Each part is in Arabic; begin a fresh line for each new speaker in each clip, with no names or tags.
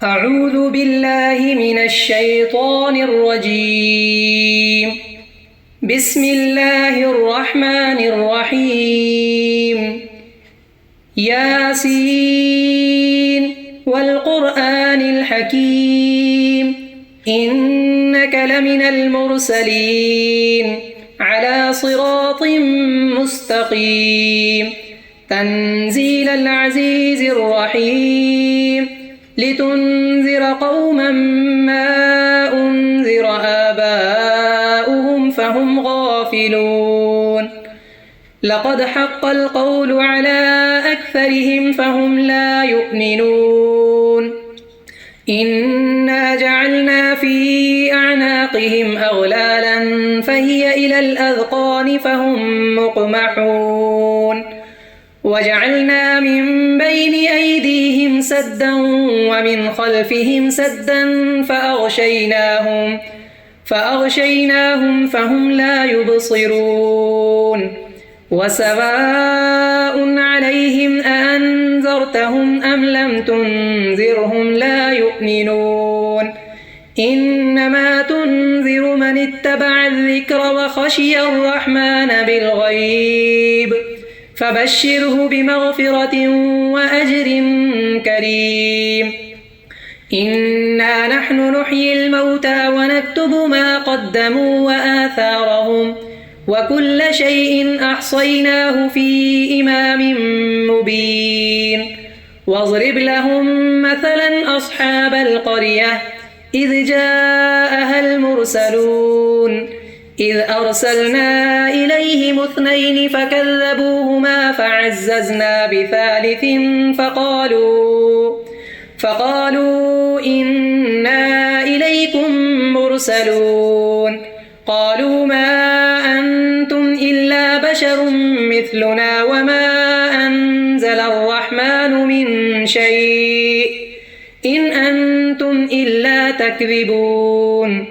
أعوذ بالله من الشيطان الرجيم. بسم الله الرحمن الرحيم. ياسين والقرآن الحكيم إنك لمن المرسلين على صراط مستقيم تنزيل العزيز الرحيم لتنذر قوما ما أنذر آباؤهم فهم غافلون لقد حق القول على أكثرهم فهم لا يؤمنون إنا جعلنا في أعناقهم أغلالا فهي إلى الأذقان فهم مقمحون وجعلنا من بين أيديهم سدا ومن خلفهم سدا فأغشيناهم فهم لا يبصرون وسواء عليهم أأنذرتهم أم لم تنذرهم لا يؤمنون إنما تنذر من اتبع الذكر وخشي الرحمن بالغيب فبشره بمغفرة وأجر كريم إنا نحن نحيي الموتى ونكتب ما قدموا وآثارهم وكل شيء أحصيناه في إمام مبين واضرب لهم مثلا أصحاب القرية إذ جاءها المرسلون إذ أرسلنا إليهم 2 فكذبوهما فعززنا بثالث فقالوا إنا إليكم مرسلون قالوا ما أنتم إلا بشر مثلنا وما أنزل الرحمن من شيء إن أنتم إلا تكذبون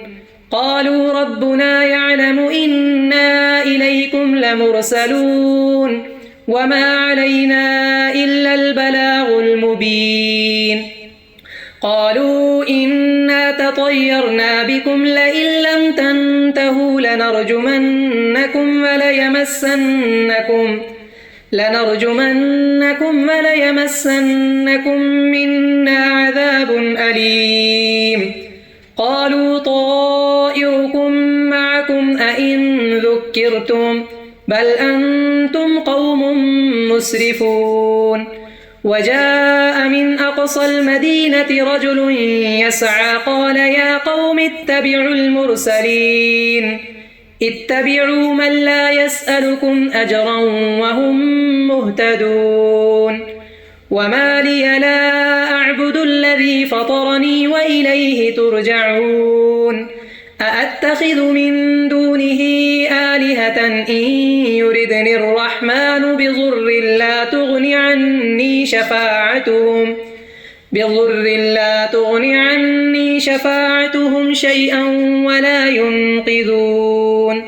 قالوا ربنا يعلم إنا إليكم لمرسلون وما علينا إلا البلاغ المبين قالوا إنا تطيرنا بكم لئن لم تنتهوا لنرجمنكم وليمسنكم منا عذاب أليم قالوا طائركم معكم أئن ذكرتم بل أنتم قوم مسرفون وجاء من أقصى المدينة رجل يسعى قال يا قوم اتبعوا من لا يسألكم أجرا وهم مهتدون وما لي لا أعبد الذي فطرني وإليه ترجعون أأتخذ من دونه آلهة إن يردني الرحمن بضر لا تغن عني شفاعتهم شيئا ولا ينقذون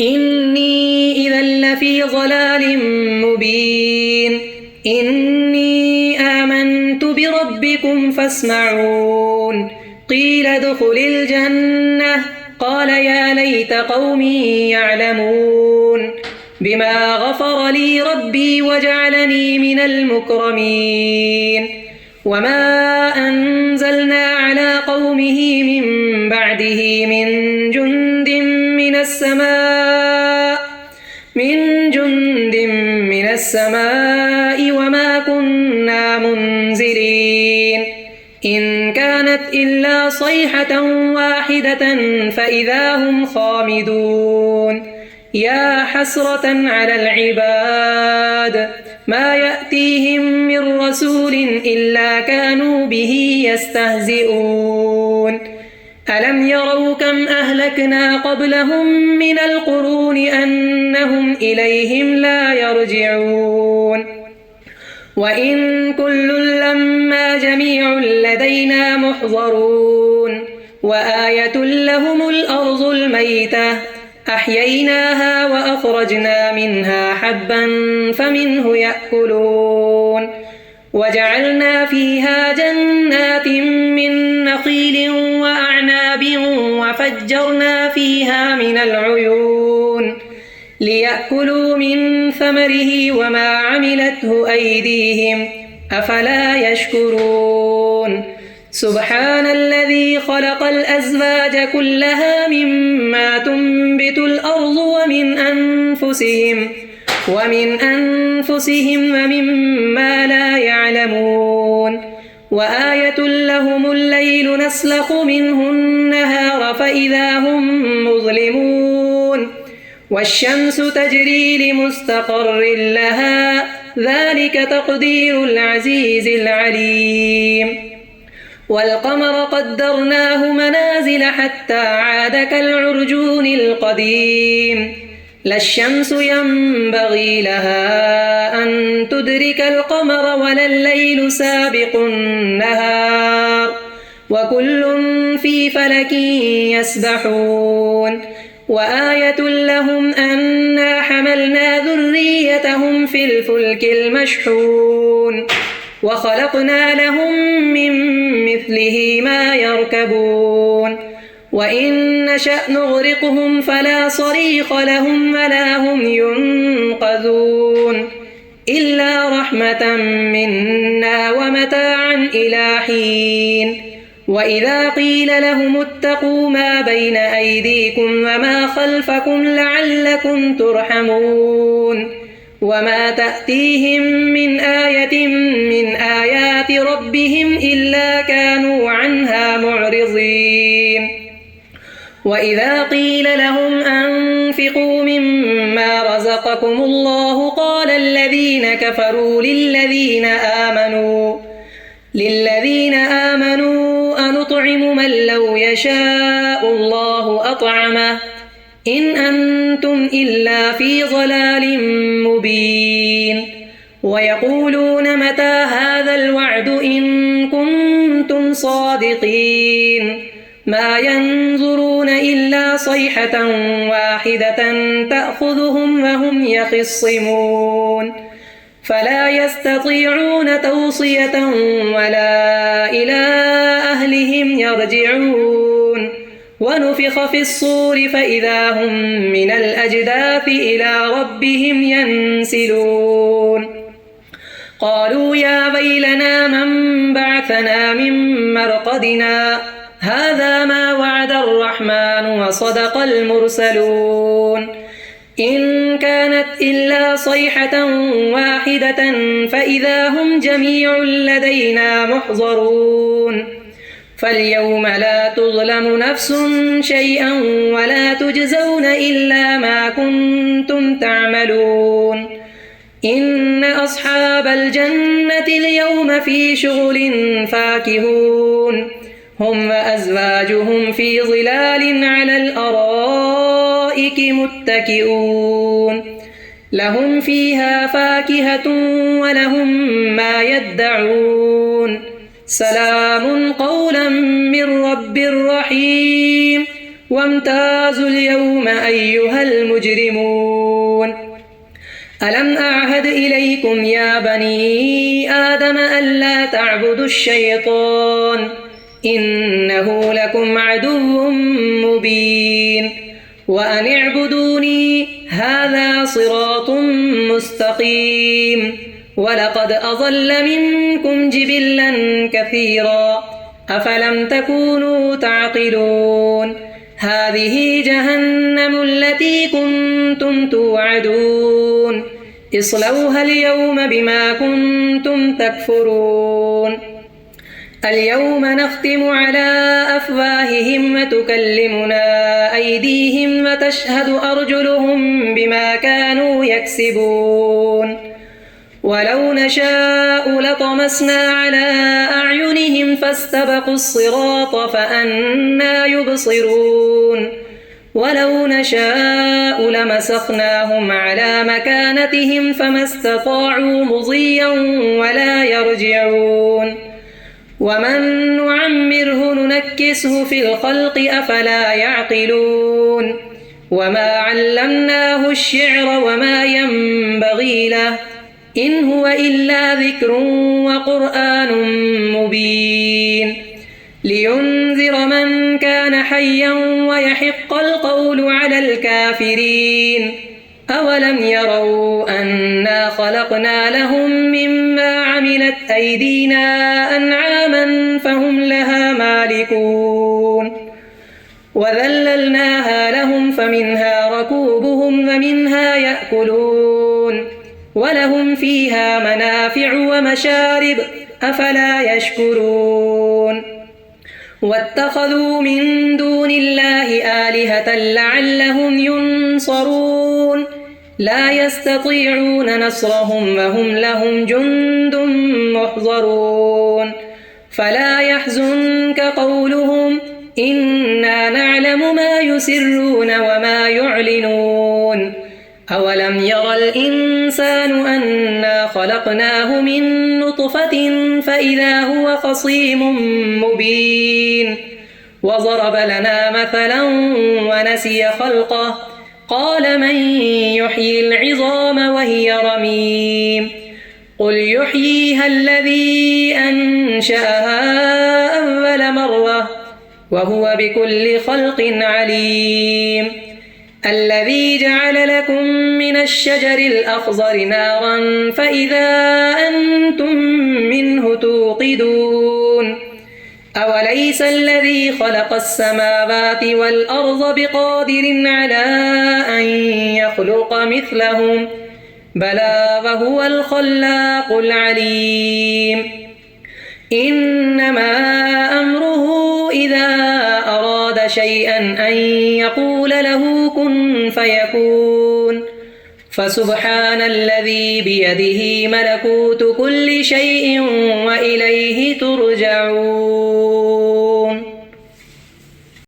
إني إذا لفي ضلال مبين إني آمنت بربكم فاسمعون قيل ادخل الجنة قال يا ليت قومي يعلمون بما غفر لي ربي وجعلني من المكرمين وما أنزلنا على قومه من بعده من جند من السماء وما كنا منزلين إن كانت إلا صيحة واحدة فإذا هم خامدون يا حسرة على العباد ما يأتيهم من رسول إلا كانوا به يستهزئون ألم يروا كم أهلكنا قبلهم من القرون أنهم إليهم لا يرجعون وإن كل لما جميع لدينا محضرون وآية لهم الأرض الميتة أحييناها وأخرجنا منها حبا فمنه يأكلون وجعلنا فيها جنات من نخيل وأعناب وفجرنا فيها من العيون ليأكلوا من ثمره وما عملته أيديهم أفلا يشكرون سبحان الذي خلق الأزواج كلها مما تنبت الأرض ومن أنفسهم ومما لا يعلمون وآية لهم الليل نسلخ منه النهار فإذا هم مظلمون والشمس تجري لمستقر لها ذلك تقدير العزيز العليم والقمر قدرناه منازل حتى عاد كالعرجون القديم لا الشمس ينبغي لها أن تدرك القمر ولا الليل سابق النهار وكل في فلك يسبحون وآية لهم أنا حملنا ذريتهم في الفلك المشحون وخلقنا لهم من مثله ما يركبون وإن نشأ نغرقهم فلا صريخ لهم ولا هم ينقذون إلا رحمة منا ومتاعا إلى حين وإذا قيل لهم اتقوا ما بين أيديكم وما خلفكم لعلكم ترحمون وما تأتيهم من آية من آيات ربهم إلا كانوا عنها معرضين وإذا قيل لهم أنفقوا مما رزقكم الله قال الذين كفروا للذين آمنوا أنطعم من لو يشاء الله أطعمه إن أنتم إلا في ضلال مبين ويقولون متى هذا الوعد إن كنتم صادقين ما ينظرون إلا صيحة واحدة تأخذهم وهم يخصمون فلا يستطيعون توصية ولا إلى أهلهم يرجعون ونفخ في الصور فإذا هم من الأجداث إلى ربهم ينسلون قالوا يا ويلنا من بعثنا من مرقدنا هذا ما وعد الرحمن وصدق المرسلون إن كانت إلا صيحة واحدة فإذا هم جميع لدينا محضرون فاليوم لا تظلم نفس شيئا ولا تجزون إلا ما كنتم تعملون إن أصحاب الجنة اليوم في شغل فاكهون هم وأزواجهم في ظلال على الأرائك متكئون لهم فيها فاكهة ولهم ما يدعون سلام قولا من رب رحيم وامتازوا اليوم أيها المجرمون ألم أعهد إليكم يا بني آدم ألا تعبدوا الشيطان إنه لكم عدو مبين وأن اعبدوني هذا صراط مستقيم ولقد أضل منكم جبلا كثيرا أفلم تكونوا تعقلون هذه جهنم التي كنتم توعدون اصلوها اليوم بما كنتم تكفرون اليوم نختم على أفواههم وتكلمنا أيديهم وتشهد أرجلهم بما كانوا يكسبون ولو نشاء لطمسنا على أعينهم فاستبقوا الصراط فأنى يبصرون ولو نشاء لمسخناهم على مكانتهم فما استطاعوا مضيا ولا يرجعون ومن نعمره ننكسه في الخلق أفلا يعقلون وما علمناه الشعر وما ينبغي له إن هو إلا ذكر وقرآن مبين لينذر من كان حيا ويحق القول على الكافرين أولم يروا أنا خلقنا لهم مما عملت أيدينا أنعاما فهم لها مالكون وذللناها لهم فمنها ركوبهم ومنها يأكلون ولهم فيها منافع ومشارب أفلا يشكرون واتخذوا من دون الله آلهة لعلهم ينصرون لا يستطيعون نصرهم وهم لهم جند محضرون فلا يحزنك قولهم إنا نعلم ما يسرون وما يعلنون أولم ير الإنسان أنا خلقناه من نطفة فإذا هو خصيم مبين وضرب لنا مثلا ونسي خلقه قال من يحيي العظام وهي رميم قل يحييها الذي أنشأها أول مرة وهو بكل خلق عليم الذي جعل لكم من الشجر الأخضر نارا فإذا أنتم منه توقدون أوليس الذي خلق السماوات والأرض بقادر على أن يخلق مثلهم بلى وهو الخلاق العليم إنما أمره إذا أراد شيئا أن يقول له كن فيكون فسبحان الذي بيده ملكوت كل شيء وإليه ترجعون